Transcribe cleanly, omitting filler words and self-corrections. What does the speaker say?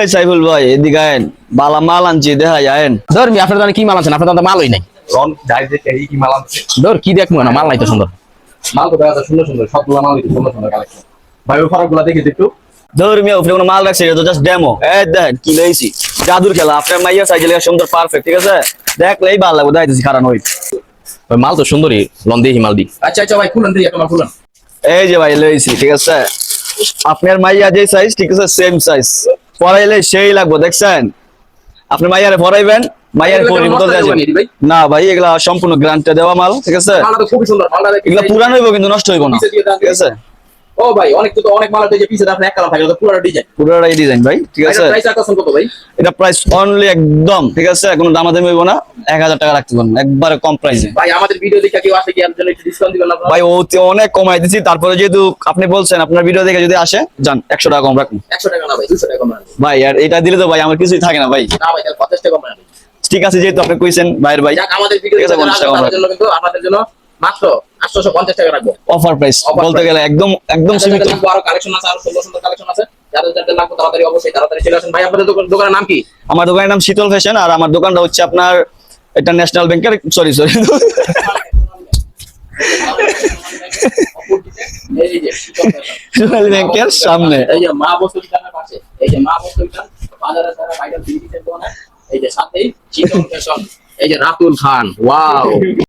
এই সাইফুল ভাই এদিকে আয়েন, বালা মাল আনছি দেখা যায়েন। ধর্মি আপনার দোকানে কি মাল আনছেন? আপনার দোকানে মালই নাই। রন যাই দেখে এই কি মাল আনছে। ধর কি দেখবো না, মাল নাই তো সুন্দর। মাল তো দেখা যায় সুন্দর সুন্দর, সবগুলো মাল সুন্দর সুন্দর কালেকশন। ভাই ওই ফারাকগুলো দেখে একটু। ধর্মীয় উপরে কোনো মাল রাখছে, এটা তো জাস্ট ডেমো। এই দেখেন কি লইছি, জাদুর খেলা। আপনার মাইয়া সাইজে লেগে সুন্দর পারফেক্ট, ঠিক আছে? দেখলেই ভালো লাগবে, দাইতেছি খারাপ হই। ওই মাল তো সুন্দরই, লন দেখি মাল দি। আচ্ছা আচ্ছা ভাই খুলুন দিই, একটা মাল খুলুন। এই যে ভাই লইছি, ঠিক আছে? আপনার মাইয়া যে সাইজ, ঠিক আছে, সেম সাইজ। পরাইলে সেই লাগবে, দেখছেন? আপনি মাইয়ারে পরাইবেন, মাইয়ারে পরিব তো না ভাই, এগুলা সম্পূর্ণ গ্যারান্টি দেওয়া মাল, ঠিক আছে? মালটা তো খুবই সুন্দর, মালটা দেখে এগুলা পুরানো হইব কিন্তু নষ্ট হইব না, ঠিক আছে? ও ভাই অনেক তো অনেক মাল আছে যে পিছে আপনার এক কালার থাকে, তো পুরো ডিজাইন। পুরোটাই ডিজাইন ভাই, ঠিক আছে? প্রাইস রাখছেন কত ভাই? এটা প্রাইস অনলি একদম, ঠিক আছে? কোনো দামাদামি হইব না, 1000 টাকা রাখতে পারবেন একবারে কম প্রাইসে। ভাই আমাদের ভিডিও দেখে কেউ আসে কি এর জন্য একটু ডিসকাউন্ট দিবেন আপনারা? ভাই ওতে অনেক কমাই দিছি, তারপরে যেহেতু আপনি বলছেন আপনার ভিডিও দেখে যদি আসে, যান 100 টাকা কম রাখুন। 100 টাকা না ভাই, 200 টাকা কম রাখুন। ভাই আর এটা দিলে তো ভাই আমার কিছুই থাকে না ভাই। না ভাই তাহলে 50 টাকা কম রাখুন। ঠিক আছে, যেহেতু আপনি কইছেন ভাইয়ের ভাই, যাক আমাদের ভিডিও ঠিক আছে, দেখে 50 টাকা কম আপনাদের জন্য কিন্তু আপনাদের জন্য মাত্র 850 টাকা রাখবো। অফার প্রাইস বলতে গেলে একদম একদম সীমিত। আরো কালেকশন আছে, আরো সুন্দর সুন্দর কালেকশন আছে। যাদের যাদের লাগবে তাড়াতাড়ি অবশ্যই তাড়াতাড়ি চলে আসুন। ভাই আপনাদের দোকানের নাম কি? আমার দোকানের নাম শীতল ফ্যাশন, আর আমার দোকানটা হচ্ছে আপনার এটা ন্যাশনাল ব্যাংকের, সরি এই যে ন্যাশনাল ব্যাংকের সামনে। এই যে মা বস্তু দোকানের পাশে, এই যে মা বস্তু দোকান বাজারে যারা ভাইরাল বিল দিতে দোকানে, এই যে সাথেই শীতল ফ্যাশন, এই যে রাতুল খান, ওয়াও।